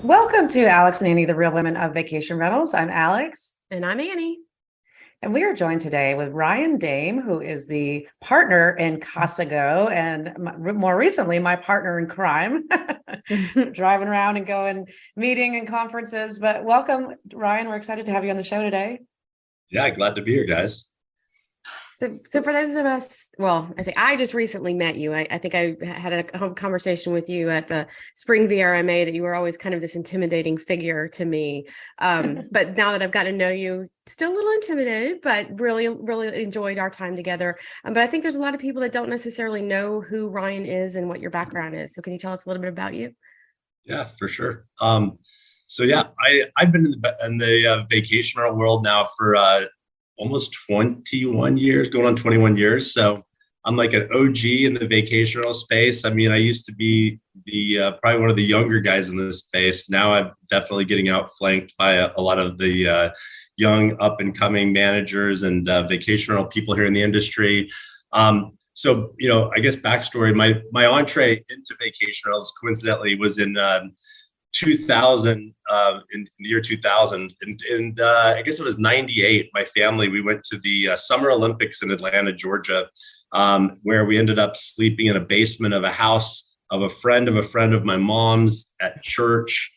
Welcome to Alex and Annie, the Real Women of Vacation Rentals. I'm Alex. And I'm Annie. And we are joined today with Ryan Dame, who is the partner in Casago and more recently, my partner in crime, driving around and going meeting and conferences. But welcome, Ryan. We're excited to have you on the show today. Yeah, glad to be here, guys. So for those of us, well, I just recently met you. I think I had a conversation with you at the spring VRMA that you were always kind of this intimidating figure to me. But now that I've got to know you, still a little intimidated, but really, really enjoyed our time together. But I think there's a lot of people that don't necessarily know who Ryan is and what your background is. So can you tell us a little bit about you? Yeah, for sure. I've been in the vacation rental world now for almost 21 years, going on 21 years. So I'm like an OG in the vacation rental space. I mean, I used to be the probably one of the younger guys in this space. Now I'm definitely getting outflanked by a lot of the young up and coming managers and vacation rental people here in the industry. I guess backstory, my entree into vacation rentals coincidentally was in 2000, in the year 2000, and I guess it was 98. My family, we went to the Summer Olympics in Atlanta, Georgia, where we ended up sleeping in a basement of a house of a friend of my mom's at church.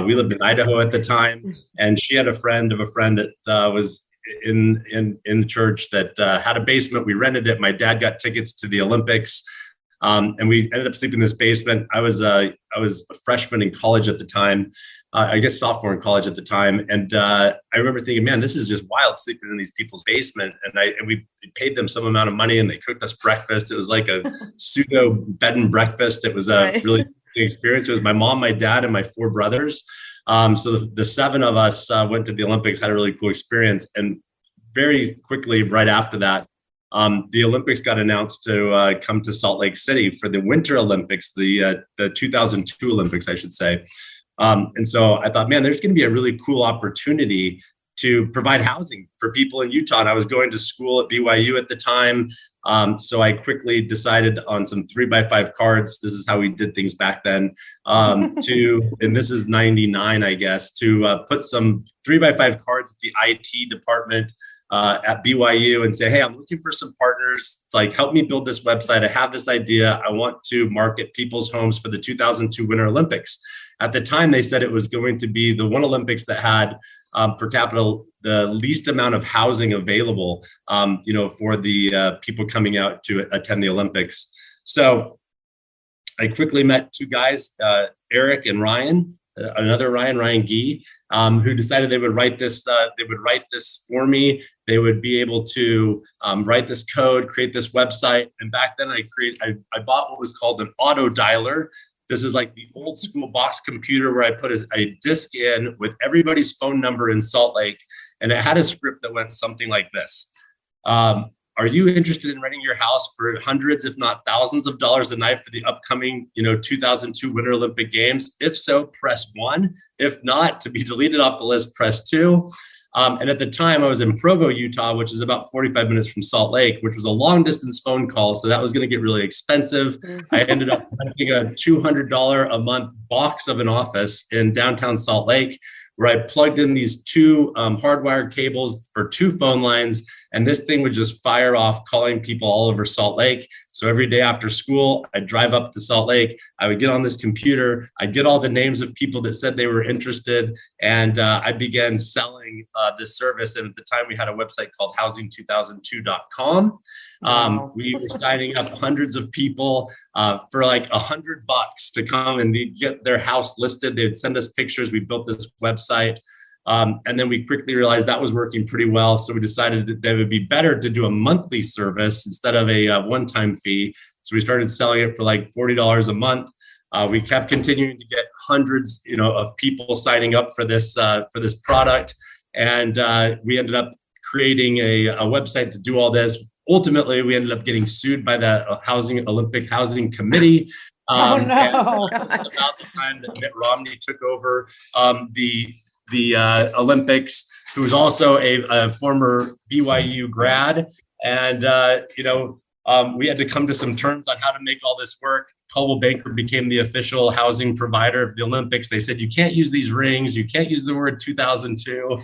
We lived in Idaho at the time, and she had a friend that was in the church that had a basement. We rented it. My dad got tickets to the Olympics. And we ended up sleeping in this basement. I was a freshman in college at the time, I guess sophomore in college at the time. And I remember thinking, man, this is just wild sleeping in these people's basement. And we paid them some amount of money and they cooked us breakfast. It was like a pseudo bed and breakfast. It was a really good experience. It was my mom, my dad, and my four brothers. So the seven of us went to the Olympics, had a really cool experience. And very quickly, right after that, the Olympics got announced to come to Salt Lake City for the Winter Olympics, the 2002 Olympics, I should say. And so I thought, man, there's going to be a really cool opportunity to provide housing for people in Utah. And I was going to school at BYU at the time. So I quickly decided on some 3x5 cards. This is how we did things back then. And this is 99, I guess, to put some 3x5 cards at the IT department at BYU and say, hey, I'm looking for some partners. It's like, help me build this website. I have this idea. I want to market people's homes for the 2002 Winter Olympics. At the time, they said it was going to be the one Olympics that had per capita the least amount of housing available, for the people coming out to attend the Olympics. So I quickly met two guys, Eric and Ryan. Another Ryan Gee, who decided they would write this. They would write this for me. They would be able to write this code, create this website. And back then, I bought what was called an auto dialer. This is like the old school box computer where I put a disk in with everybody's phone number in Salt Lake, and it had a script that went something like this. Are you interested in renting your house for hundreds, if not thousands of dollars a night for the upcoming, 2002 Winter Olympic Games? If so, press 1. If not, to be deleted off the list, press 2. And at the time, I was in Provo, Utah, which is about 45 minutes from Salt Lake, which was a long distance phone call. So that was going to get really expensive. I ended up renting a $200 a month box of an office in downtown Salt Lake, where I plugged in these two hardwired cables for two phone lines. And this thing would just fire off calling people all over Salt Lake. So every day after school, I'd drive up to Salt Lake. I would get on this computer. I'd get all the names of people that said they were interested. And I began selling this service. And at the time, we had a website called housing2002.com. We were signing up hundreds of people for like $100 to come and get their house listed. They'd send us pictures. We built this website. And then we quickly realized that was working pretty well. So we decided that it would be better to do a monthly service instead of a one-time fee. So we started selling it for like $40 a month. We kept continuing to get hundreds, of people signing up for this product. And we ended up creating a website to do all this. Ultimately, we ended up getting sued by the Olympic Housing Committee. And about the time that Mitt Romney took over the Olympics, who was also a former BYU grad. And, we had to come to some terms on how to make all this work. Coldwell Banker became the official housing provider of the Olympics. They said, you can't use these rings. You can't use the word 2002.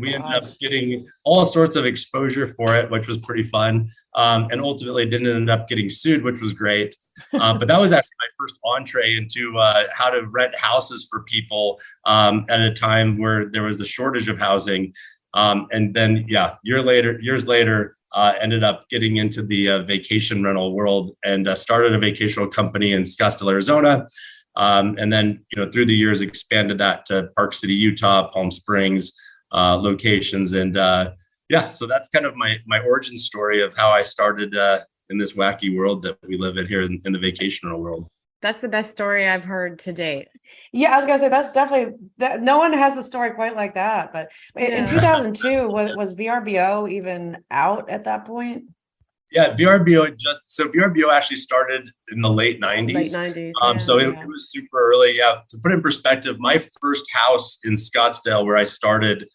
We ended up getting all sorts of exposure for it, which was pretty fun. And ultimately didn't end up getting sued, which was great. But that was actually my first entree into how to rent houses for people at a time where there was a shortage of housing. And then, years later, ended up getting into the vacation rental world and started a vacation rental company in Scottsdale, Arizona. And then, through the years, expanded that to Park City, Utah, Palm Springs locations. And so that's kind of my origin story of how I started in this wacky world that we live in here in the vacation rental world. That's the best story I've heard to date. Yeah, I was gonna say that's definitely that. No one has a story quite like that. But in 2002, was VRBO even out at that point? Yeah, VRBO actually started in the late 90s. Late 90s. It was super early. Yeah, to put in perspective, my first house in Scottsdale where I started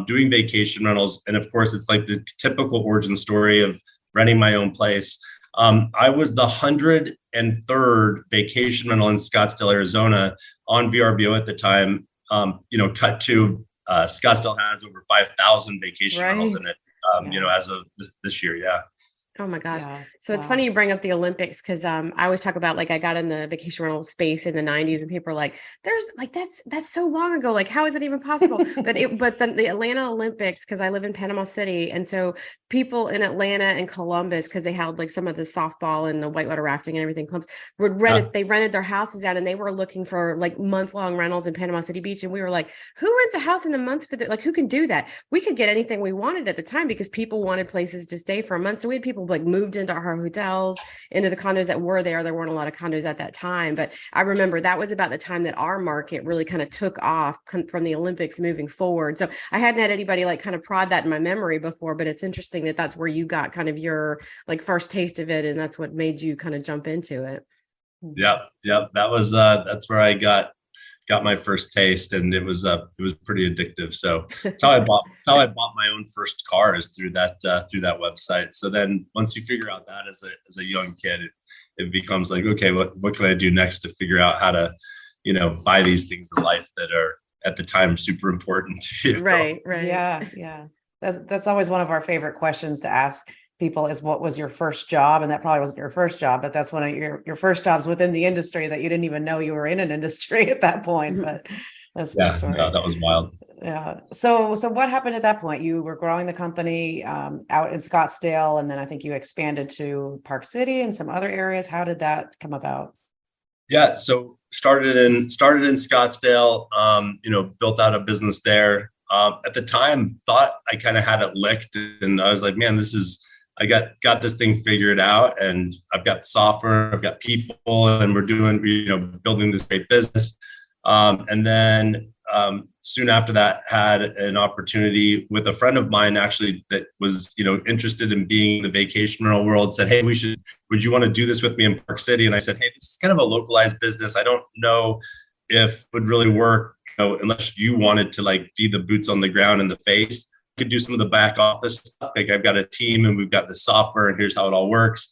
doing vacation rentals, and of course, it's like the typical origin story of renting my own place. I was the 103rd vacation rental in Scottsdale, Arizona on VRBO at the time. Cut to Scottsdale has over 5,000 vacation rentals in it, as of this year. Yeah. Oh my gosh. Yeah. So it's funny you bring up the Olympics because I always talk about like I got in the vacation rental space in the 90s and people are like, there's like that's so long ago. Like, how is it even possible? But the Atlanta Olympics, because I live in Panama City. And so people in Atlanta and Columbus, because they held like some of the softball and the whitewater rafting and everything, clubs would they rented their houses out and they were looking for like month-long rentals in Panama City Beach. And we were like, who rents a house in the month for like who can do that? We could get anything we wanted at the time because people wanted places to stay for a month. So we had people like moved into our hotels, into the condos that were there. There weren't a lot of condos at that time, but I remember that was about the time that our market really kind of took off from the Olympics moving forward. So I hadn't had anybody like kind of prod that in my memory before, but it's interesting that that's where you got kind of your like first taste of it. And that's what made you kind of jump into it. Yep. That was, that's where I got my first taste, and it was pretty addictive. So that's how I bought my own first car, is through that website. So then once you figure out that as a young kid, it becomes like, okay, what can I do next to figure out how to, buy these things in life that are at the time super important to you. Right. Yeah. That's always one of our favorite questions to ask people is, what was your first job? And that probably wasn't your first job, but that's one of your first jobs within the industry that you didn't even know you were in an industry at that point. But that's my story. No, that was wild. Yeah. So what happened at that point? You were growing the company out in Scottsdale, and then I think you expanded to Park City and some other areas. How did that come about? Yeah. So started in Scottsdale, built out a business there. At the time, thought I kind of had it licked, and I was like, man, I got this thing figured out, and I've got software, I've got people, and we're doing, building this great business. And then soon after that, had an opportunity with a friend of mine actually that was, interested in being in the vacation rental world. Said, hey, would you want to do this with me in Park City? And I said, hey, this is kind of a localized business. I don't know if it would really work, unless you wanted to like be the boots on the ground in the face. Could do some of the back office stuff. Like, I've got a team and we've got the software, and here's how it all works.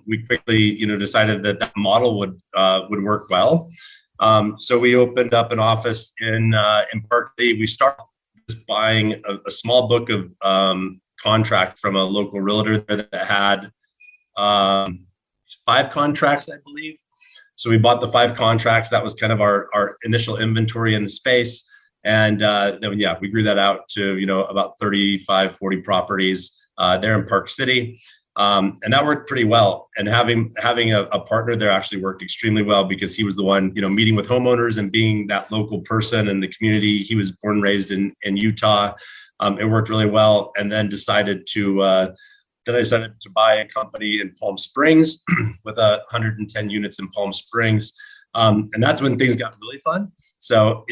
We quickly, decided that model would work well. So we opened up an office in Park City. We started just buying a small book of contract from a local realtor that had 5 contracts, I believe. So we bought the 5 contracts. That was kind of our initial inventory in the space. And then, we grew that out to, about 35, 40 properties there in Park City. And that worked pretty well. And having a partner there actually worked extremely well, because he was the one, meeting with homeowners and being that local person in the community. He was born and raised in Utah. It worked really well. And then decided to buy a company in Palm Springs with 110 units in Palm Springs. And that's when things got really fun. So,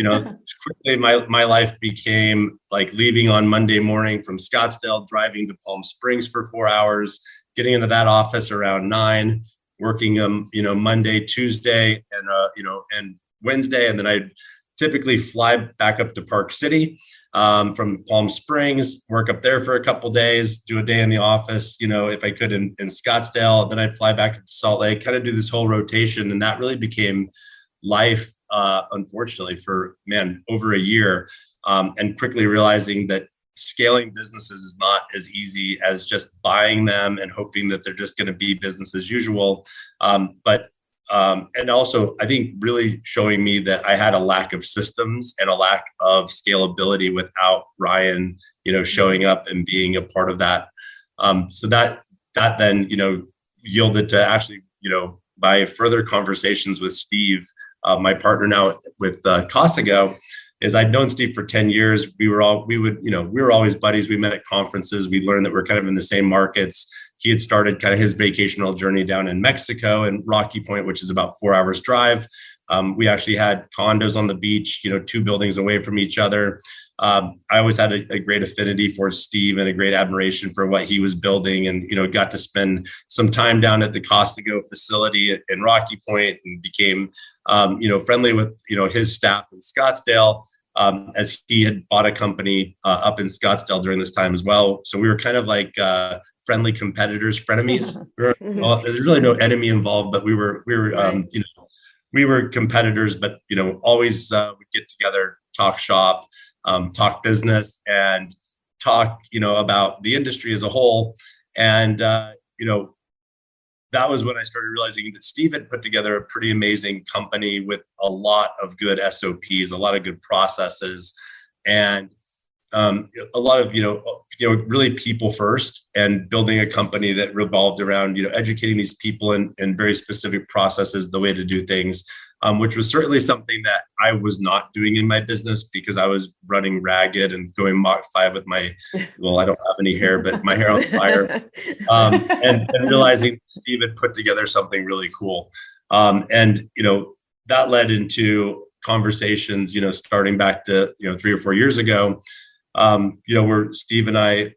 quickly my life became like leaving on Monday morning from Scottsdale, driving to Palm Springs for 4 hours, getting into that office around 9, working, Monday, Tuesday, and Wednesday. And then I'd typically fly back up to Park City from Palm Springs, work up there for a couple of days, do a day in the office, if I could in Scottsdale, then I'd fly back to Salt Lake, kind of do this whole rotation. And that really became life, unfortunately, for over a year, and quickly realizing that scaling businesses is not as easy as just buying them and hoping that they're just going to be business as usual. And also, I think really showing me that I had a lack of systems and a lack of scalability without Ryan, showing up and being a part of that. So that then, yielded to actually, by further conversations with Steve, my partner now with Casago, is I'd known Steve for 10 years. We were always buddies. We met at conferences. We learned that we're kind of in the same markets. He had started kind of his vacational journey down in Mexico and Rocky Point, which is about 4 hours drive. We actually had condos on the beach, 2 buildings away from each other. I always had a great affinity for Steve and a great admiration for what he was building, and, got to spend some time down at the Casago facility in Rocky Point and became, friendly with, his staff in Scottsdale, as he had bought a company up in Scottsdale during this time as well. So we were kind of like friendly competitors, frenemies. There's really no enemy involved, but we were competitors, but, always would get together, talk shop, talk business, and talk, about the industry as a whole. And, that was when I started realizing that Steve had put together a pretty amazing company with a lot of good SOPs, a lot of good processes, and a lot of, really people first, and building a company that revolved around, educating these people in very specific processes, the way to do things, which was certainly something that I was not doing in my business, because I was running ragged and going Mach 5 with I don't have any hair, but my hair on fire, and realizing Steve had put together something really cool. And, that led into conversations, starting back to, 3 or 4 years ago, where Steve and I,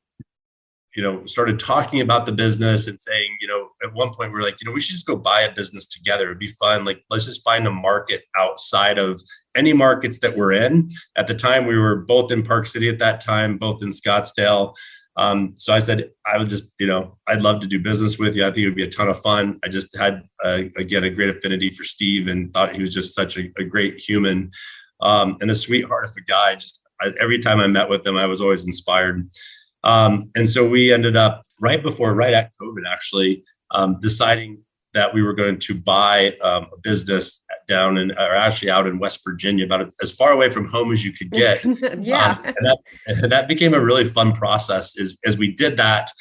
started talking about the business and saying, at one point we were like, we should just go buy a business together. It'd be fun. Like, let's just find a market outside of any markets that we're in. At the time, we were both in Park City at that time, both in Scottsdale. So I said, I would just, I'd love to do business with you. I think it would be a ton of fun. I just had, again, a great affinity for Steve and thought he was just such a great human, and a sweetheart of a guy. Every time I met with him, I was always inspired. And so we ended up right at COVID, actually, deciding that we were going to buy a business out in West Virginia, about as far away from home as you could get. Yeah. And that became a really fun process. As we did that,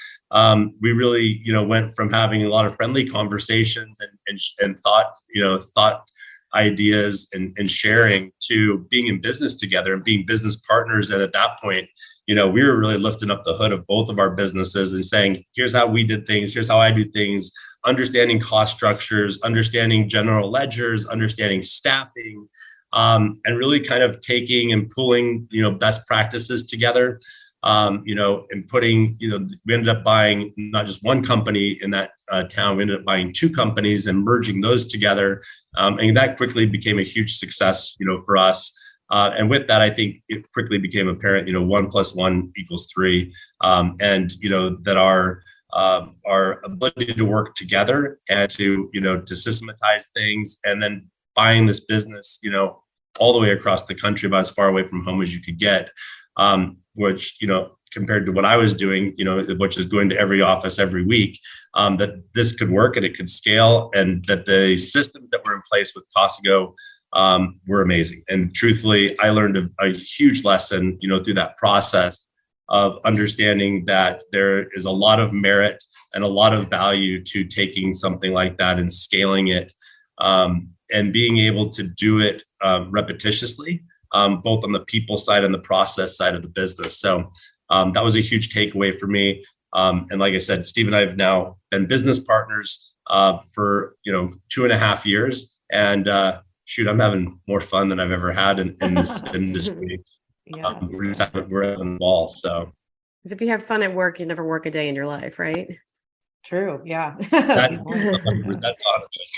we really, went from having a lot of friendly conversations and thought ideas and sharing, to being in business together and being business partners. And at that point, we were really lifting up the hood of both of our businesses and saying, here's how we did things, here's how I do things, understanding cost structures, understanding general ledgers, understanding staffing, and really kind of taking and pulling, best practices together. And putting, we ended up buying not just one company in that town, we ended up buying 2 companies and merging those together. And that quickly became a huge success, for us. And with that, I think it quickly became apparent, 1 + 1 = 3. And, that our ability to work together and to systematize things, and then buying this business, all the way across the country, about as far away from home as you could get. Which, compared to what I was doing, which is going to every office every week, that this could work and it could scale, and that the systems that were in place with Casago were amazing. And truthfully, I learned a huge lesson, through that process of understanding that there is a lot of merit and a lot of value to taking something like that and scaling it, and being able to do it repetitiously. Both on the people side and the process side of the business. So that was a huge takeaway for me. And like I said, Steve and I have now been business partners for 2.5 years. And I'm having more fun than I've ever had in this industry. Yes. We're having the ball. So if you have fun at work, you never work a day in your life, right? True. Yeah. That's 100%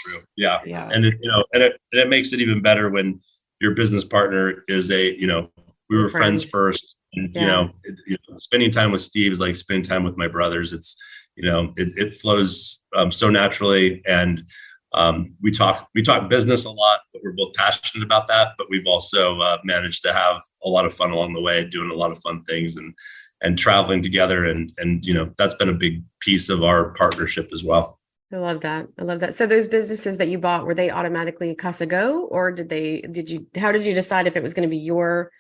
true. Yeah. And it makes it even better when your business partner is we were friends first. And, spending time with Steve is like spending time with my brothers. It flows so naturally. And we talk business a lot, but we're both passionate about that. But we've also managed to have a lot of fun along the way, doing a lot of fun things and traveling together. And that's been a big piece of our partnership as well. I love that. So those businesses that you bought, were they automatically Casago, or how did you decide if it was going to be your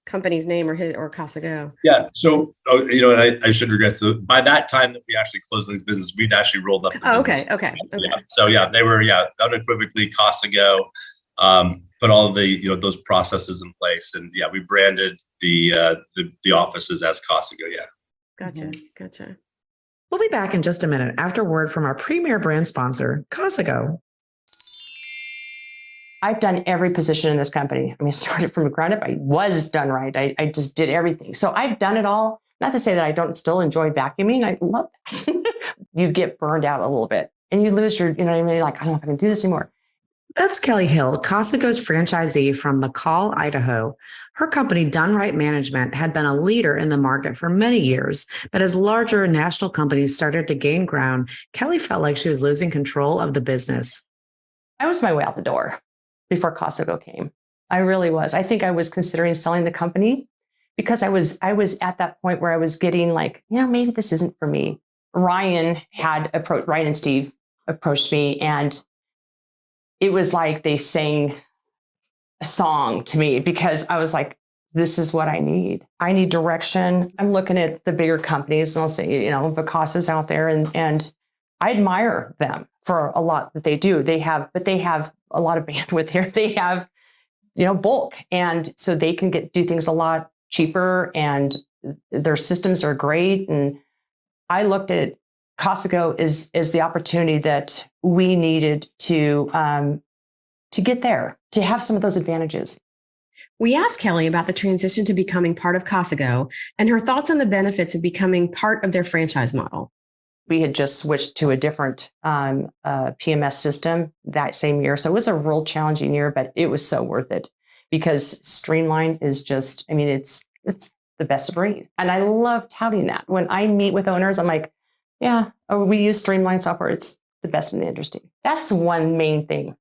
company's name or Casago? Yeah. So, and I should regret. So by that time that we actually closed on these businesses, we'd actually rolled up the business. Okay. Yeah. So they were, unequivocally Casago, put all of the, those processes in place. And we branded the offices as Casago. Yeah. Gotcha. We'll be back in just a minute after word from our premier brand sponsor, Casago. I've done every position in this company. I mean, started from the ground up. I was done right. I just did everything. So I've done it all. Not to say that I don't still enjoy vacuuming. I love that. You get burned out a little bit and you lose your, like, I don't know if I can do this anymore. That's Kelly Hill, Casago's franchisee from McCall, Idaho. Her company, Done Right Management, had been a leader in the market for many years, but as larger national companies started to gain ground, Kelly felt like she was losing control of the business. I was my way out the door before Casago came. I really was. I think I was considering selling the company because I was at that point where I was getting like, maybe this isn't for me. Ryan and Steve approached me, and it was like they sang a song to me because I was like, this is what I need. I need direction. I'm looking at the bigger companies, and I'll say, Vicasa's out there, and I admire them for a lot that they do. They have a lot of bandwidth here. They have, bulk. And so they can do things a lot cheaper, and their systems are great. And I looked at Casago as the opportunity that we needed to get there, to have some of those advantages. We asked Kelly about the transition to becoming part of Casago and her thoughts on the benefits of becoming part of their franchise model. We had just switched to a different PMS system that same year. So it was a real challenging year, but it was so worth it because Streamline is just, it's the best of breed. And I love touting that. When I meet with owners, I'm like, we use Streamline software. It's the best in the industry. That's the one main thing,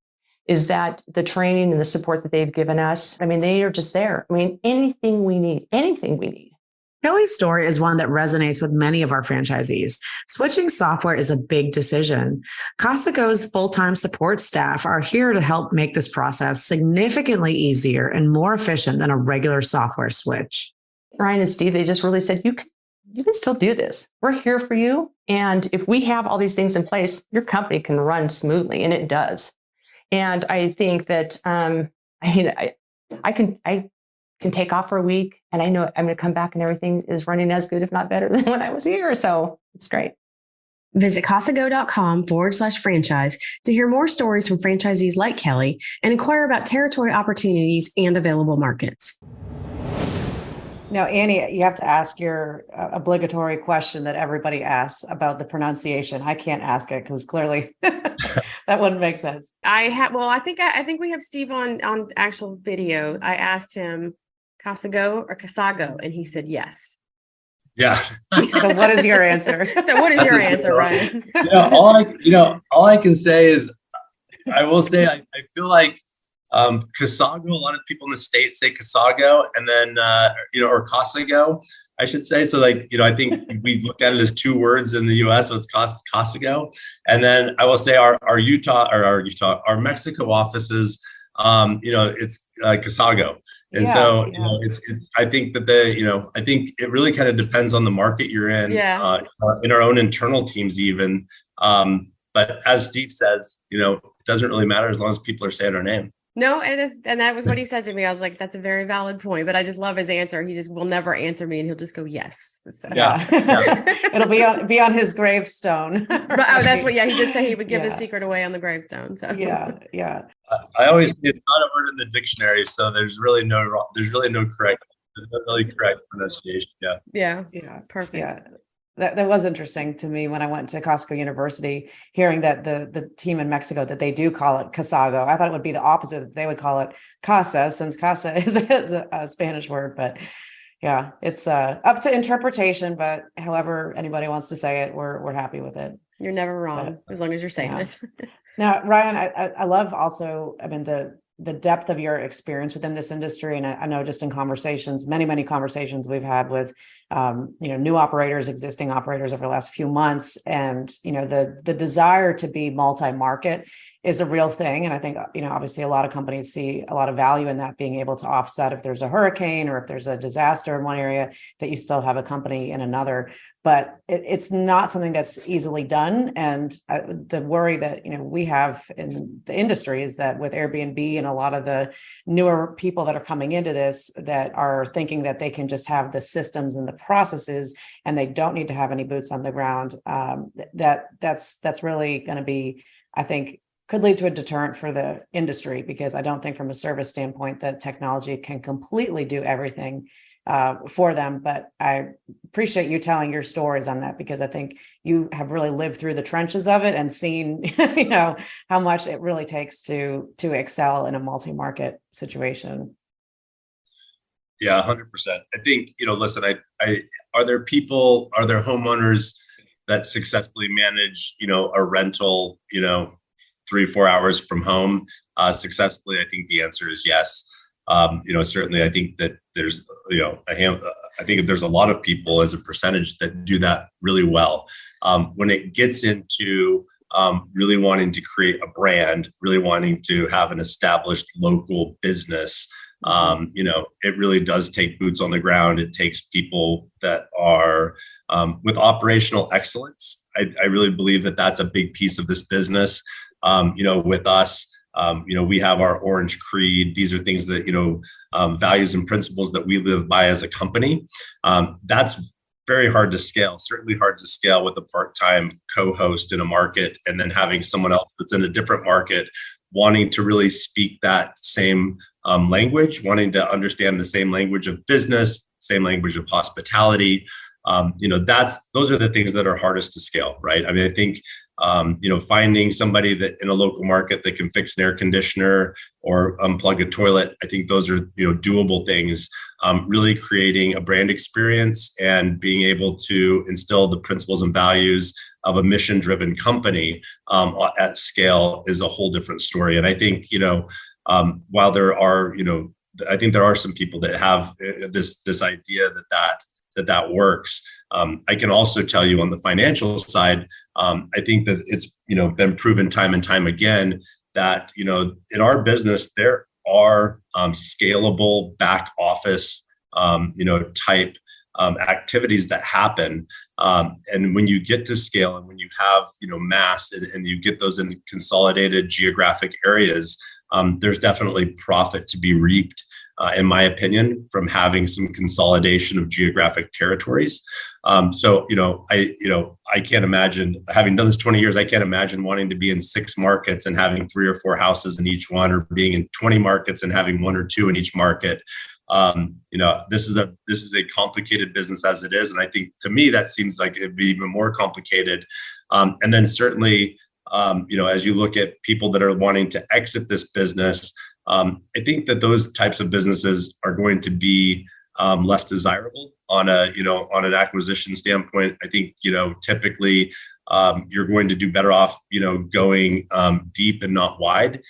is that the training and the support that they've given us. They are just there. Anything we need. Kelly's story is one that resonates with many of our franchisees. Switching software is a big decision. Casago's full-time support staff are here to help make this process significantly easier and more efficient than a regular software switch. Ryan and Steve, they just really said, you can still do this. We're here for you. And if we have all these things in place, your company can run smoothly, and it does. And I think that, I can take off for a week, and I know I'm going to come back and everything is running as good, if not better, than when I was here. So it's great. Visit Casago.com/franchise to hear more stories from franchisees like Kelly and inquire about territory opportunities and available markets. Now, Annie, you have to ask your obligatory question that everybody asks about the pronunciation. I can't ask it because clearly that wouldn't make sense. I think we have Steve on actual video. I asked him Casago or Casago, and he said yes. Yeah. So what is your answer? Ryan? All I can say is, I will say, I feel like Casago, a lot of people in the States say Casago, and then, or Casago, I should say. So I think we look at it as two words in the US, so it's Casago. And then I will say our Mexico offices, it's Casago. And I think that I think it really kind of depends on the market you're in, in our own internal teams even. But as Steve says, it doesn't really matter as long as people are saying our name. No, and that was what he said to me. I was like, that's a very valid point, but I just love his answer. He just will never answer me, and he'll just go, yes. So. Yeah. It'll be on his gravestone. Right? Oh, that's what, he did say he would give the secret away on the gravestone. So yeah. I always say it's not a word in the dictionary, so there's really no correct pronunciation. Yeah. Perfect. Yeah. that was interesting to me when I went to Costco University, hearing that the team in Mexico, that they do call it Casago. I thought it would be the opposite, that they would call it Casa, since Casa is a Spanish word. But yeah, it's up to interpretation. But however anybody wants to say it, we're happy with it. You're never wrong, as long as you're saying it. Now, Ryan, I love also, I mean, the depth of your experience within this industry. And I know just in conversations, many conversations we've had with, new operators, existing operators over the last few months, and, the desire to be multi-market is a real thing. And I think, obviously a lot of companies see a lot of value in that, being able to offset if there's a hurricane or if there's a disaster in one area, that you still have a company in another. But it's not something that's easily done. And the worry that, we have in the industry is that with Airbnb and a lot of the newer people that are coming into this, that are thinking that they can just have the systems and the processes and they don't need to have any boots on the ground, that's really going to be, I think, could lead to a deterrent for the industry, because I don't think from a service standpoint that technology can completely do everything for them. But I appreciate you telling your stories on that, because I think you have really lived through the trenches of it and seen, how much it really takes to excel in a multi-market situation. Yeah, 100%. I think, listen, are there homeowners that successfully manage, a rental, 3-4 hours from home successfully? I think the answer is yes. Certainly I think that there's, I think there's a lot of people as a percentage that do that really well. When it gets into really wanting to create a brand, really wanting to have an established local business, it really does take boots on the ground. It takes people that are with operational excellence. I really believe that that's a big piece of this business. With us, we have our Orange Creed. These are things that, values and principles that we live by as a company. That's very hard to scale, certainly hard to scale with a part-time co-host in a market, and then having someone else that's in a different market wanting to really speak that same language, wanting to understand the same language of business, same language of hospitality. Those are the things that are hardest to scale, right? I mean, I think, finding somebody that in a local market that can fix an air conditioner or unplug a toilet, I think those are, doable things. Really creating a brand experience and being able to instill the principles and values of a mission-driven company at scale is a whole different story. And I think, while there are, I think there are some people that have this idea that works. I can also tell you on the financial side, I think that it's, been proven time and time again that, in our business, there are scalable back office, type activities that happen. And when you get to scale and when you have, mass and you get those in consolidated geographic areas, there's definitely profit to be reaped, in my opinion, from having some consolidation of geographic territories. I can't imagine, having done this 20 years, I can't imagine wanting to be in 6 markets and having 3 or 4 houses in each one, or being in 20 markets and having 1 or 2 in each market. This is a complicated business as it is. And I think, to me, that seems like it'd be even more complicated. And then certainly, as you look at people that are wanting to exit this business, I think that those types of businesses are going to be less desirable on an acquisition standpoint. I think, typically you're going to do better off, going deep and not wide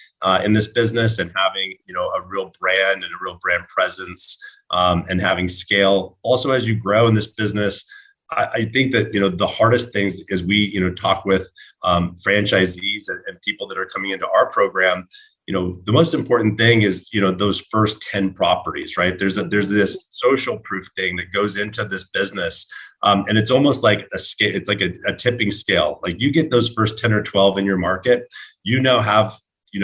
in this business, and having, a real brand and a real brand presence, and having scale. Also, as you grow in this business, I think that, the hardest things is we, talk with franchisees and people that are coming into our program. The most important thing is, those first 10 properties, right? There's this social proof thing that goes into this business. And it's almost like a scale. It's like a tipping scale. Like, you get those first 10 or 12 in your market, have,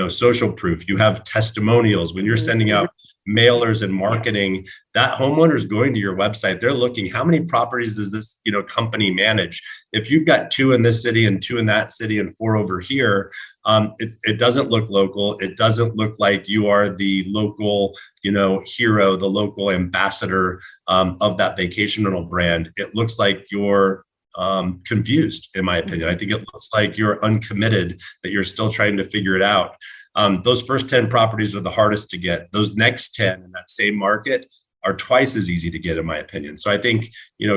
social proof, you have testimonials. When you're sending out mailers and marketing, that homeowner is going to your website. They're looking, how many properties does this, company manage? If you've got 2 in this city and 2 in that city and 4 over here, it doesn't look local. It doesn't look like you are the local, hero, the local ambassador of that vacation rental brand. It looks like you're confused, in my opinion. I think it looks like you're uncommitted, that you're still trying to figure it out. Those first 10 properties are the hardest to get. Those next 10 in that same market are twice as easy to get, in my opinion. So I think,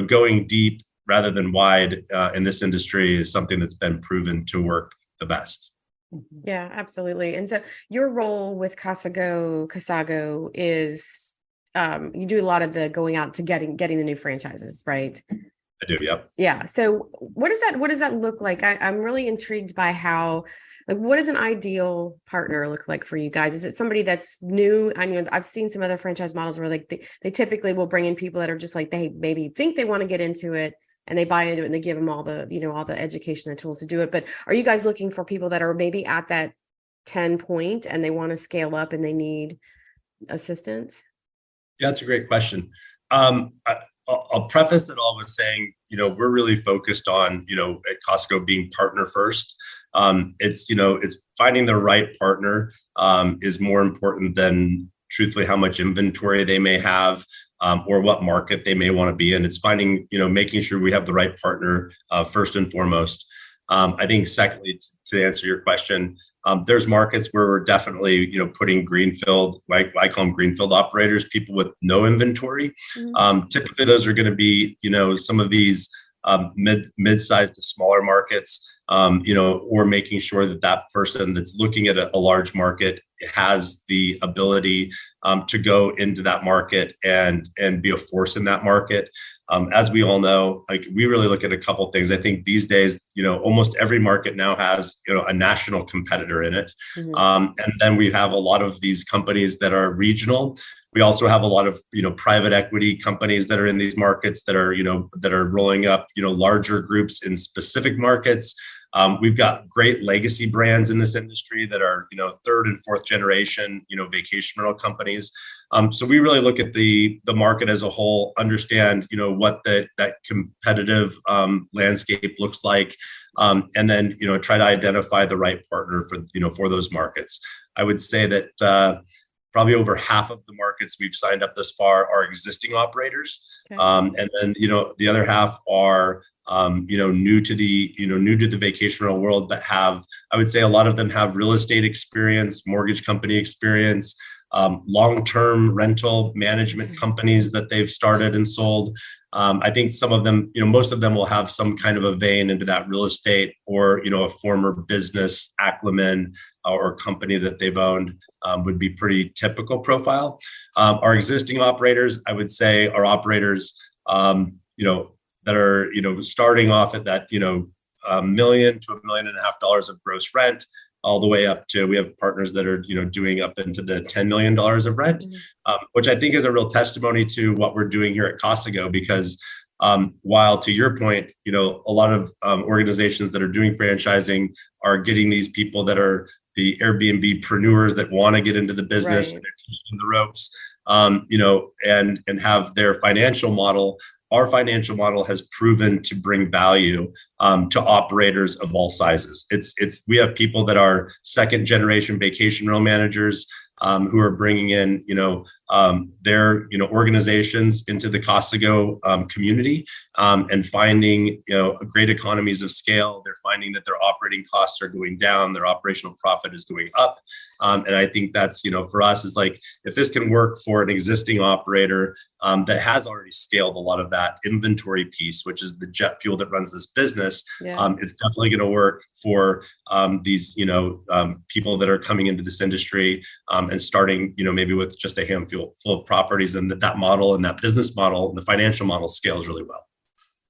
going deep rather than wide in this industry is something that's been proven to work the best. Yeah, absolutely. And so your role with Casago is you do a lot of the going out to getting the new franchises, right? I do, yep. Yeah. So what does that look like? I'm really intrigued by how, like, what does an ideal partner look like for you guys? Is it somebody that's new? I know I've seen some other franchise models where like they typically will bring in people that are just like, they maybe think they want to get into it and they buy into it and they give them all the, all the education and tools to do it. But are you guys looking for people that are maybe at that 10 point and they want to scale up and they need assistance? Yeah, that's a great question. I'll preface it all with saying, we're really focused on, at Casago being partner first. It's finding the right partner is more important than truthfully how much inventory they may have or what market they may want to be in. It's finding, making sure we have the right partner first and foremost. I think secondly, to answer your question, there's markets where we're definitely, putting greenfield, like I call them greenfield operators, people with no inventory. Typically, those are going to be, some of these mid-sized to smaller markets, or making sure that person that's looking at a large market has the ability to go into that market and be a force in that market. As we all know, like we really look at a couple things. I think these days, almost every market now has, a national competitor in it. And then we have a lot of these companies that are regional. We also have a lot of, private equity companies that are in these markets that are, that are rolling up, larger groups in specific markets. We've got great legacy brands in this industry that are, third and fourth generation, vacation rental companies. So we really look at the market as a whole, understand, what that competitive landscape looks like, and then, try to identify the right partner for those markets. I would say that probably over half of the markets we've signed up thus far are existing operators. Okay. And then, the other half are new to the vacation rental world, but I would say a lot of them have real estate experience, mortgage company experience, long-term rental management companies that they've started and sold. I think some of them, most of them will have some kind of a vein into that real estate or, a former business acumen or company that they've owned would be pretty typical profile. Our existing operators, I would say, are operators, that are, starting off at that, $1 million to $1.5 million of gross rent, all the way up to, we have partners that are, doing up into the $10 million of rent, which I think is a real testimony to what we're doing here at Casago, because while to your point, a lot of organizations that are doing franchising are getting these people that are the Airbnb-preneurs that want to get into the business, and they're teaching the ropes, and have their financial model. Our financial model has proven to bring value to operators of all sizes. We have people that are second generation vacation rental managers who are bringing in, their, organizations into the Casago community and finding, great economies of scale. They're finding that their operating costs are going down, their operational profit is going up. And I think that's, for us is like, if this can work for an existing operator that has already scaled a lot of that inventory piece, which is the jet fuel that runs this business, it's definitely going to work for these, people that are coming into this industry and starting, maybe with just a handful full of properties, and that model and that business model and the financial model scales really well.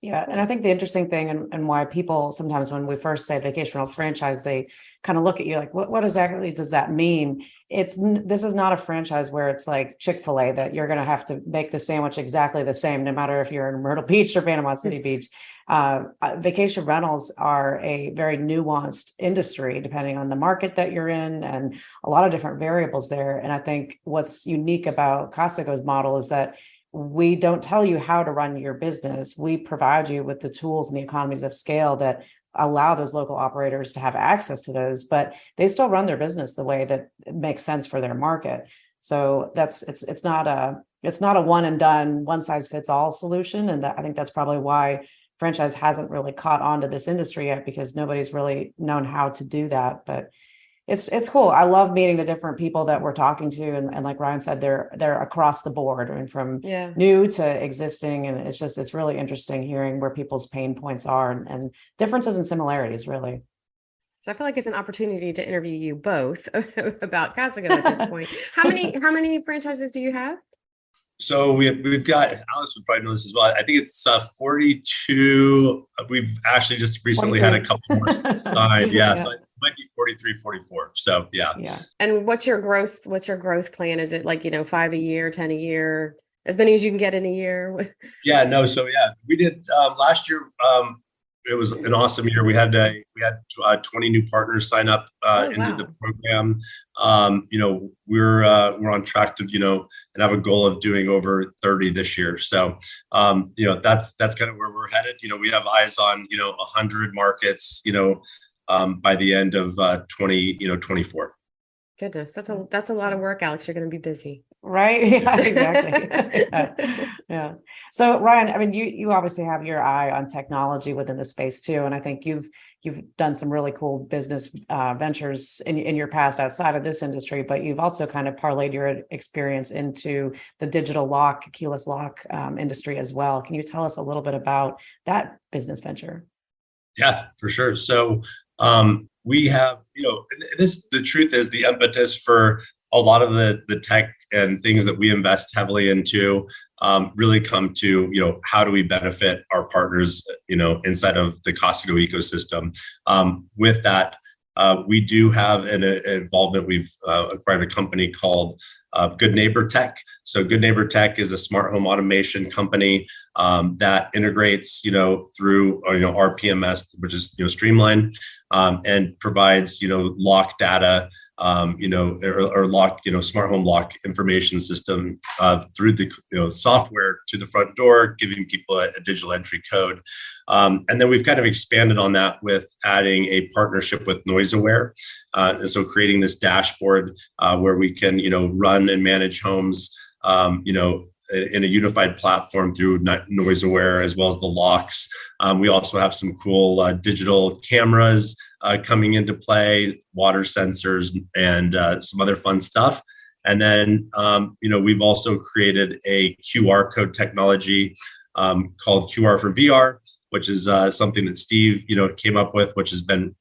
Yeah. And I think the interesting thing and why people sometimes when we first say vacation rental franchise, they kind of look at you like, what exactly does that mean? This is not a franchise where it's like Chick-fil-A that you're going to have to make the sandwich exactly the same, no matter if you're in Myrtle Beach or Panama City Beach. Vacation rentals are a very nuanced industry, depending on the market that you're in and a lot of different variables there. And I think what's unique about Casago's model is that we don't tell you how to run your business. We provide you with the tools and the economies of scale that allow those local operators to have access to those, but they still run their business the way that it makes sense for their market. So it's not a one and done, one size fits all solution. And I think that's probably why franchise hasn't really caught on to this industry yet because nobody's really known how to do that. But it's cool. I love meeting the different people that we're talking to, and like Ryan said, they're across the board, I mean, from new to existing, and it's really interesting hearing where people's pain points are and differences and similarities, really. So I feel like it's an opportunity to interview you both about Casago at this point. How many franchises do you have? So we've got, Alex would probably know this as well. I think it's 42. We've actually just recently had a couple more signed. Yeah. So it might be 43, 44. So yeah. And what's your growth plan? Is it like, 5 a year, 10 a year, as many as you can get in a year? Yeah, no. So we did last year. It was an awesome year. We had 20 new partners sign up into the program. We're on track to and have a goal of doing over 30 this year. So that's kind of where we're headed. We have eyes on 100 markets by the end of 2024. Goodness, that's a lot of work, Alex. You're going to be busy. Right. Yeah, exactly. Yeah. So Ryan, I mean, you obviously have your eye on technology within the space too. And I think you've done some really cool business ventures in your past outside of this industry, but you've also kind of parlayed your experience into the digital lock, keyless lock industry as well. Can you tell us a little bit about that business venture? Yeah, for sure. So we have, the truth is the impetus for a lot of the tech and things that we invest heavily into really come to, how do we benefit our partners, inside of the Casago ecosystem. With that, we do have an involvement. We've acquired a company called Good Neighbor Tech. So Good Neighbor Tech is a smart home automation company that integrates, through our PMS, which is Streamline, and provides lock data, or lock, smart home lock information system through the software to the front door, giving people a digital entry code. And then we've kind of expanded on that with adding a partnership with NoiseAware. And so creating this dashboard where we can, run and manage homes, in a unified platform through NoiseAware, as well as the locks. We also have some cool digital cameras coming into play, water sensors, and some other fun stuff. And then, we've also created a QR code technology called QR for VR, which is something that Steve, came up with, which has been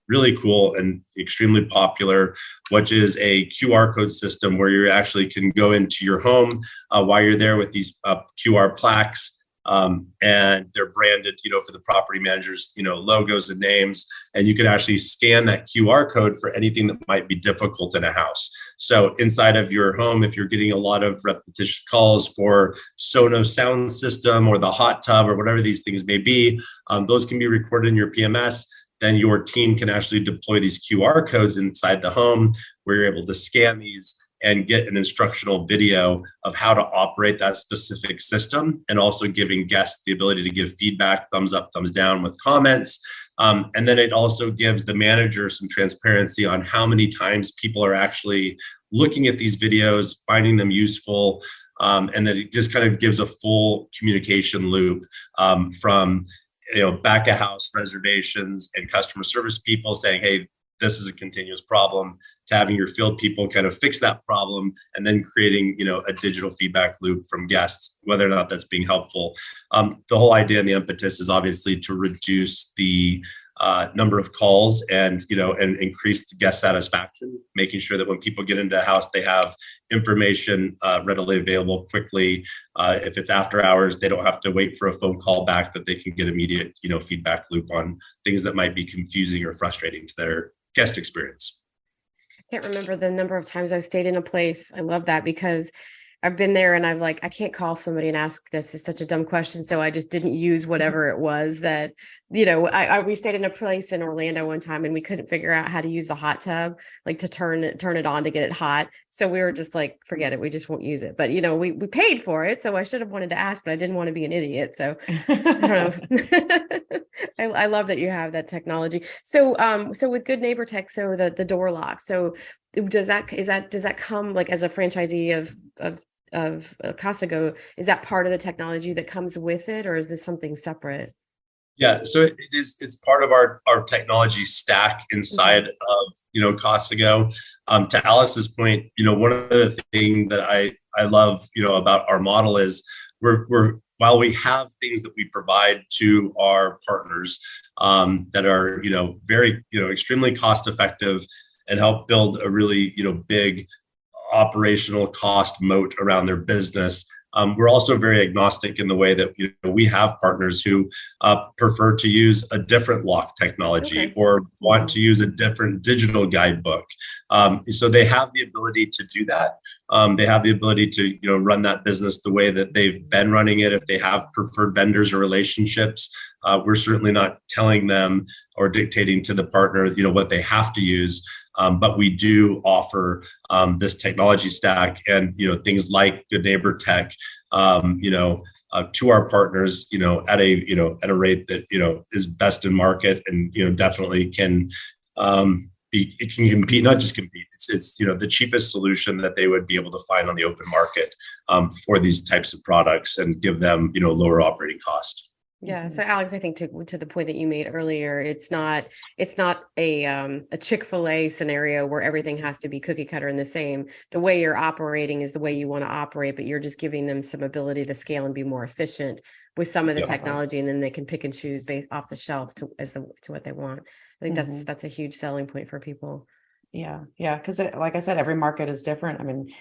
really cool and extremely popular, which is a QR code system where you actually can go into your home while you're there with these QR plaques, and they're branded, for the property managers, logos and names, and you can actually scan that QR code for anything that might be difficult in a house. So inside of your home, if you're getting a lot of repetitious calls for Sonos sound system or the hot tub or whatever these things may be, those can be recorded in your PMS. Then your team can actually deploy these QR codes inside the home where you're able to scan these and get an instructional video of how to operate that specific system, and also giving guests the ability to give feedback, thumbs up, thumbs down with comments. And then it also gives the manager some transparency on how many times people are actually looking at these videos, finding them useful, and then it just kind of gives a full communication loop from back of house reservations and customer service people saying, hey, this is a continuous problem, to having your field people kind of fix that problem, and then creating, a digital feedback loop from guests, whether or not that's being helpful. The whole idea and the impetus is obviously to reduce the number of calls and increase the guest satisfaction, making sure that when people get into a house, they have information readily available quickly. If it's after hours, they don't have to wait for a phone call back, that they can get immediate, feedback loop on things that might be confusing or frustrating to their guest experience. I can't remember the number of times I've stayed in a place. I love that, because I've been there and I can't call somebody and ask, this is such a dumb question. So I just didn't use whatever it was that, we stayed in a place in Orlando one time and we couldn't figure out how to use the hot tub, like to turn it on to get it hot. So we were just like, forget it. We just won't use it. But, we paid for it. So I should have wanted to ask, but I didn't want to be an idiot. So I don't know. I love that you have that technology. So, so with Good Neighbor Tech, so the door lock. So does that come like as a franchisee of Casago? Is that part of the technology that comes with it, or is this something separate? Yeah, so it's part of our technology stack inside of Casago. To Alex's point, one of the things that I love about our model is we're while we have things that we provide to our partners that are very extremely cost effective and help build a really big operational cost moat around their business. We're also very agnostic in the way that we have partners who prefer to use a different lock technology or want to use a different digital guidebook. So they have the ability to do that. They have the ability to run that business the way that they've been running it. If they have preferred vendors or relationships, we're certainly not telling them or dictating to the partner what they have to use. But we do offer this technology stack and things like Good Neighbor Tech, to our partners, at a rate that is best in market and definitely can it can compete, not just compete. It's the cheapest solution that they would be able to find on the open market for these types of products and give them lower operating cost. Yeah. So Alex, I think to the point that you made earlier, it's not a Chick-fil-A scenario where everything has to be cookie cutter and the same. The way you're operating is the way you want to operate, but you're just giving them some ability to scale and be more efficient with some of the technology, and then they can pick and choose based off the shelf to what they want. I think that's a huge selling point for people. Yeah. Because like I said, every market is different. I mean,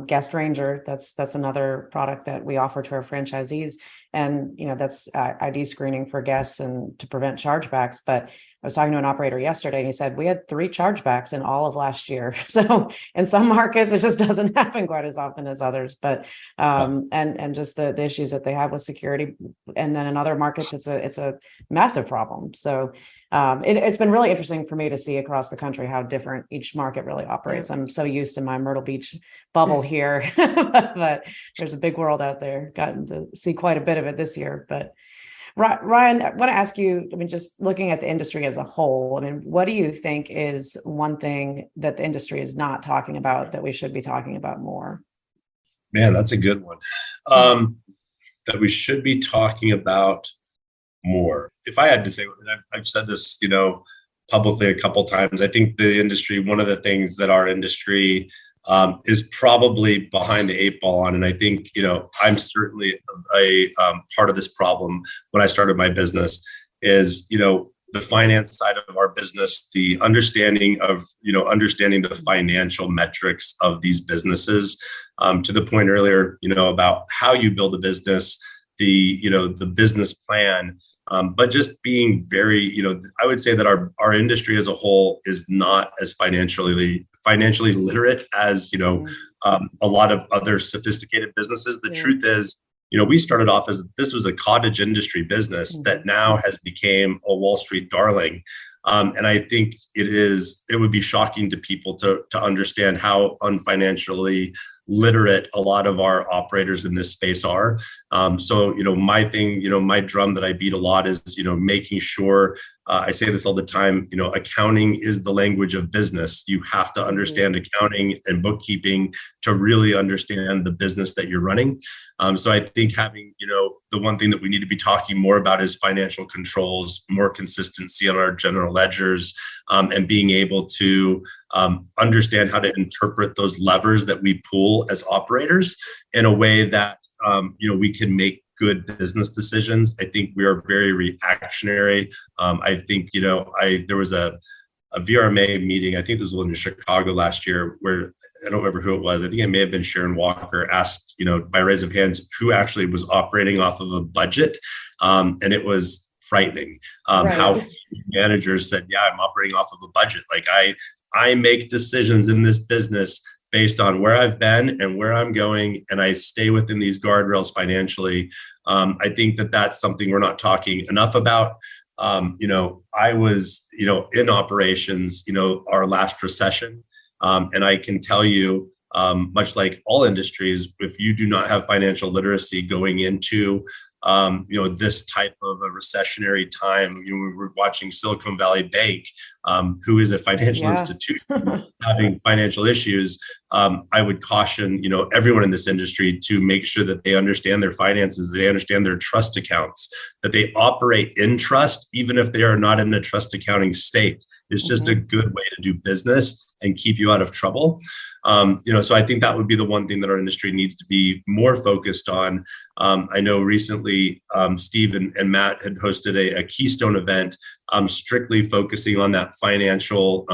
Guest Ranger, that's another product that we offer to our franchisees. And, that's ID screening for guests and to prevent chargebacks. But I was talking to an operator yesterday and he said, we had 3 chargebacks in all of last year. So in some markets, it just doesn't happen quite as often as others, but, and just the issues that they have with security. And then in other markets, it's a massive problem. So it's been really interesting for me to see across the country how different each market really operates. I'm so used to my Myrtle Beach bubble here, but there's a big world out there. Gotten to see quite a bit of it this year. But Ryan, I want to ask you, I mean, just looking at the industry as a whole, I mean, what do you think is one thing that the industry is not talking about that we should be talking about more? Man, that's a good one. That we should be talking about more. If I had to say, and I've said this, publicly a couple times, I think the industry, one of the things that our industry is probably behind the 8 ball on, and I think I'm certainly a part of this problem. When I started my business, is the finance side of our business, the understanding the financial metrics of these businesses. To the point earlier, about how you build a business, the business plan. But just being very, I would say that our industry as a whole is not as financially literate as, a lot of other sophisticated businesses. The truth is, we started off as this was a cottage industry business that now has become a Wall Street darling. And I think it would be shocking to people to understand how unfinancially literate a lot of our operators in this space are. So, my thing, my drum that I beat a lot is, making sure, I say this all the time, accounting is the language of business. You have to understand accounting and bookkeeping to really understand the business that you're running. So I think having, the one thing that we need to be talking more about is financial controls, more consistency on our general ledgers, and being able to understand how to interpret those levers that we pull as operators in a way that we can make good business decisions. I think we are very reactionary. I think there was a VRMA meeting. I think this was in Chicago last year, where I don't remember who it was. I think it may have been Sharon Walker asked, by raise of hands, who actually was operating off of a budget, and it was frightening. How few managers said, "Yeah, I'm operating off of a budget." Like I make decisions in this business based on where I've been and where I'm going, and I stay within these guardrails financially. I think that that's something we're not talking enough about. I was, in operations, our last recession, and I can tell you, much like all industries, if you do not have financial literacy going into this type of a recessionary time. We were watching Silicon Valley Bank, who is a financial institution, having financial issues. I would caution, everyone in this industry to make sure that they understand their finances, they understand their trust accounts, that they operate in trust, even if they are not in a trust accounting state. It's just a good way to do business and keep you out of trouble. So I think that would be the one thing that our industry needs to be more focused on. I know recently Steve and Matt had hosted a Keystone event strictly focusing on that financial,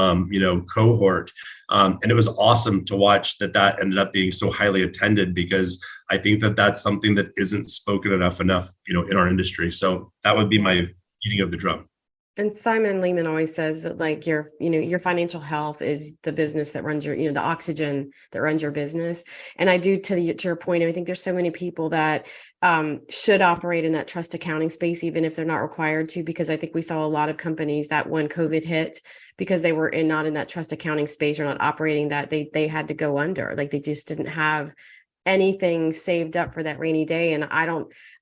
cohort. And it was awesome to watch that ended up being so highly attended, because I think that that's something that isn't spoken enough, in our industry. So that would be my beating of the drum. And Simon Lehman always says that, like, your financial health is the business that runs your, the oxygen that runs your business. And I do, to your point, I think there's so many people that should operate in that trust accounting space, even if they're not required to, because I think we saw a lot of companies that when COVID hit, because they were not in that trust accounting space or not operating that, they had to go under. Like, they just didn't have anything saved up for that rainy day. And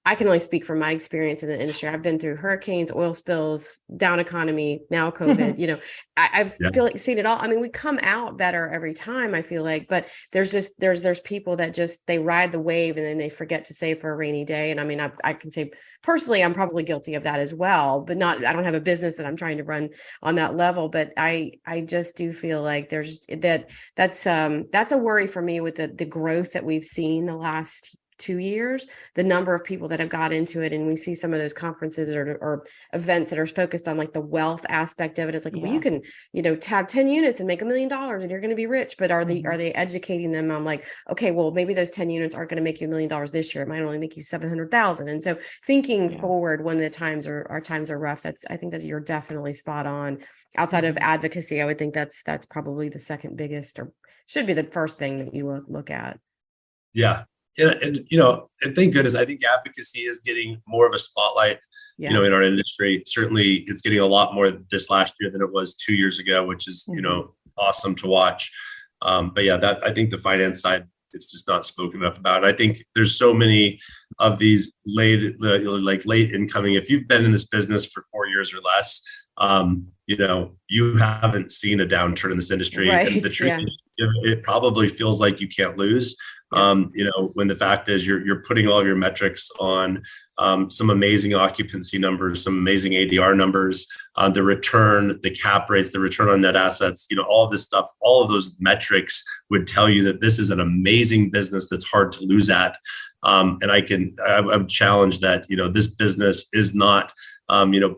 I can only speak from my experience in the industry. I've been through hurricanes, oil spills, down economy, now COVID. I've feel like seen it all. I mean, we come out better every time, I feel like, but there's people that just, they ride the wave and then they forget to save for a rainy day. And I mean, I can say personally, I'm probably guilty of that as well, but I don't have a business that I'm trying to run on that level. But I just do feel like that's a worry for me with the growth that we've seen the last 2 years, the number of people that have got into it. And we see some of those conferences or events that are focused on like the wealth aspect of it. It's like, well, you can, tab 10 units and make $1 million and you're going to be rich. But are they educating them on like, okay, well, maybe those 10 units aren't going to make you $1 million this year. It might only make you 700,000. And so thinking forward when the times are rough, I think that you're definitely spot on. Outside of advocacy, I would think that's probably the second biggest, or should be the first thing that you look at. Yeah. And thank goodness, I think advocacy is getting more of a spotlight, in our industry. Certainly it's getting a lot more this last year than it was 2 years ago, which is, awesome to watch. But yeah, that, I think the finance side, it's just not spoken enough about. And I think there's so many of these late incoming, if you've been in this business for 4 years or less, you haven't seen a downturn in this industry. Right. And the truth is, it probably feels like you can't lose. When the fact is you're putting all of your metrics on some amazing occupancy numbers, some amazing ADR numbers, the return, the cap rates, the return on net assets, all of this stuff, all of those metrics would tell you that this is an amazing business that's hard to lose at. And I would challenge that, this business is not,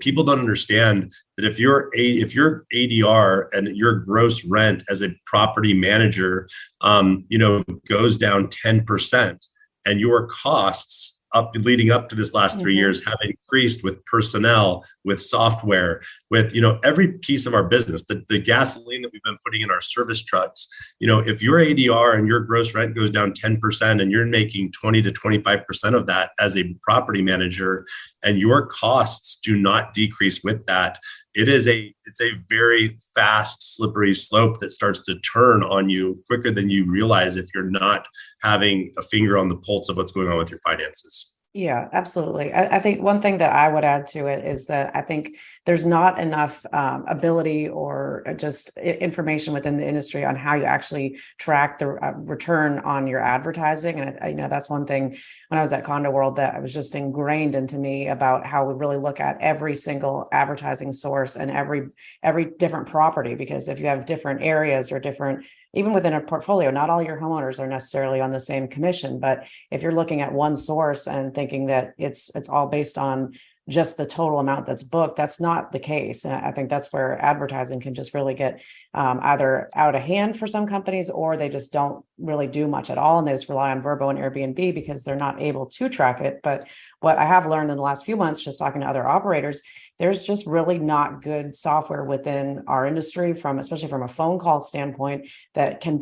people don't understand that if your ADR and your gross rent as a property manager, goes down 10% and your costs leading up to this last 3 years have increased with personnel, with software, with, every piece of our business, the gasoline that we've been putting in our service trucks, if your ADR and your gross rent goes down 10% and you're making 20 to 25% of that as a property manager, and your costs do not decrease with that, it's a very fast, slippery slope that starts to turn on you quicker than you realize if you're not having a finger on the pulse of what's going on with your finances. Yeah, absolutely. I think one thing that I would add to it is that I think there's not enough ability or just information within the industry on how you actually track the return on your advertising. And I know that's one thing when I was at Condo World that was just ingrained into me about how we really look at every single advertising source and every different property, because if you have different areas or different, even within a portfolio, not all your homeowners are necessarily on the same commission, but if you're looking at one source and thinking that it's all based on just the total amount that's booked, that's not the case. And I think that's where advertising can just really get either out of hand for some companies, or they just don't really do much at all. And they just rely on Vrbo and Airbnb because they're not able to track it. But what I have learned in the last few months, just talking to other operators, there's just really not good software within our industry, especially from a phone call standpoint, that can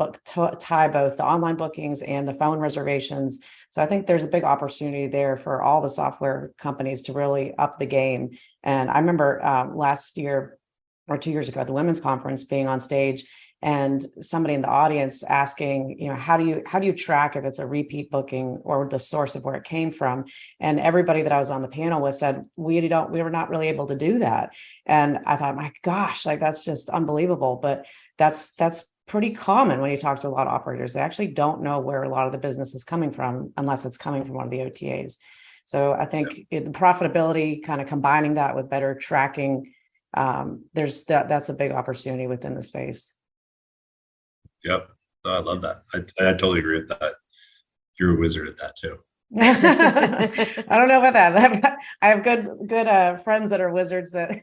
tie both the online bookings and the phone reservations. So I think there's a big opportunity there for all the software companies to really up the game. And I remember last year or 2 years ago at the women's conference being on stage and somebody in the audience asking, how do you track if it's a repeat booking or the source of where it came from? And everybody that I was on the panel with said, we were not really able to do that. And I thought, my gosh, like that's just unbelievable. But that's pretty common when you talk to a lot of operators. They actually don't know where a lot of the business is coming from unless it's coming from one of the OTAs. So I think the profitability, kind of combining that with better tracking, that's a big opportunity within the space. Yep. I love that. I totally agree with that. You're a wizard at that too. I don't know about that. I have good friends that are wizards that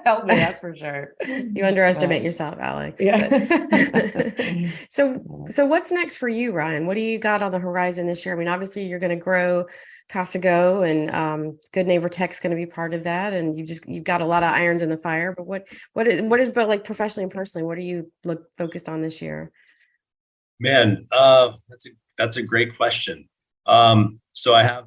help me. That's for sure. You underestimate yourself, Alex. Yeah. So what's next for you, Ryan? What do you got on the horizon this year? I mean, obviously you're going to grow Casago, and Good Neighbor Tech's going to be part of that. And you've got a lot of irons in the fire. But what is but like professionally and personally, what are you focused on this year? Man, that's a great question. So I have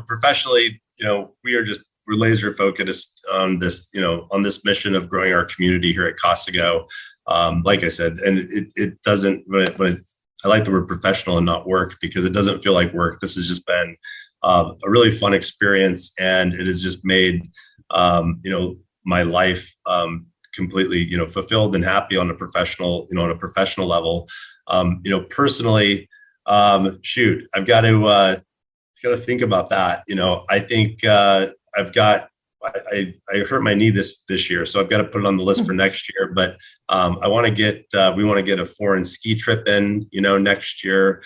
professionally, we're laser focused on this, on this mission of growing our community here at Casago. Like I said, and it doesn't, I like the word professional and not work, because it doesn't feel like work. This has just been a really fun experience, and it has just made, my life, completely, fulfilled and happy on a professional level. Personally, I've got to think about that. I think I hurt my knee this year, so I've got to put it on the list for next year. But we want to get a foreign ski trip in, next year.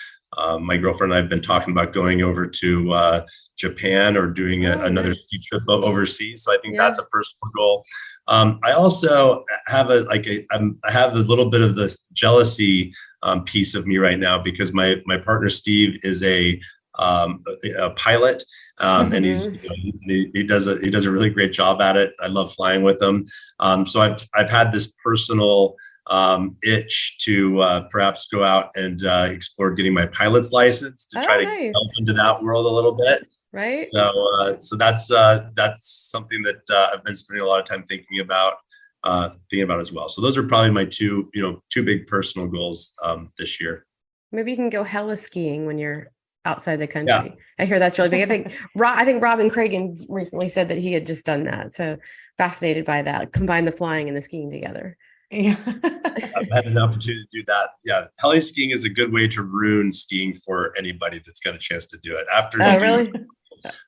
My girlfriend and I have been talking about going over to Japan, or doing another ski trip overseas. So I think that's a personal goal. I also have I have a little bit of this jealousy piece of me right now, because my partner Steve is a pilot, and he does a really great job at it. I love flying with him. So I've had this personal itch to perhaps go out and explore getting my pilot's license, to try to delve into that world a little bit. Right. So that's something that I've been spending a lot of time thinking about as well. So those are probably my two big personal goals this year. Maybe you can go heli skiing when you're outside the country. Yeah. I hear that's really big. I think Robin Cragen recently said that he had just done that. So fascinated by that. Combine the flying and the skiing together. Yeah. I've had an opportunity to do that. Yeah, heli skiing is a good way to ruin skiing for anybody that's got a chance to do it. After really?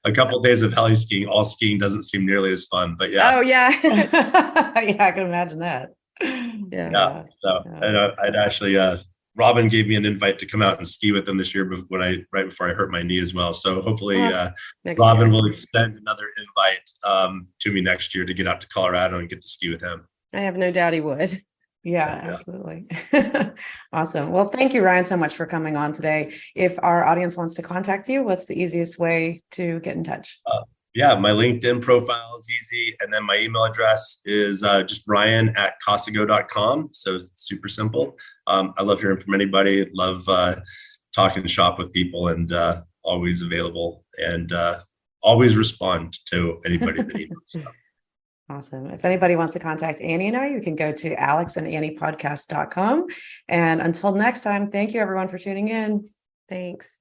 A couple of days of heli skiing, all skiing doesn't seem nearly as fun. But yeah. Oh yeah. Yeah, I can imagine that. Yeah. So, and I'd actually, Robin gave me an invite to come out and ski with them this year, right before I hurt my knee as well. So hopefully Robin will extend another invite to me next year to get out to Colorado and get to ski with him. I have no doubt he would. Yeah, absolutely. Awesome. Well, thank you, Ryan, so much for coming on today. If our audience wants to contact you, what's the easiest way to get in touch? Yeah, my LinkedIn profile is easy. And then my email address is just ryan@casago.com. So it's super simple. I love hearing from anybody. Love talking shop with people, and always available, and always respond to anybody that needs. So. Awesome. If anybody wants to contact Annie and I, you can go to alexandanniepodcast.com. And until next time, thank you everyone for tuning in. Thanks.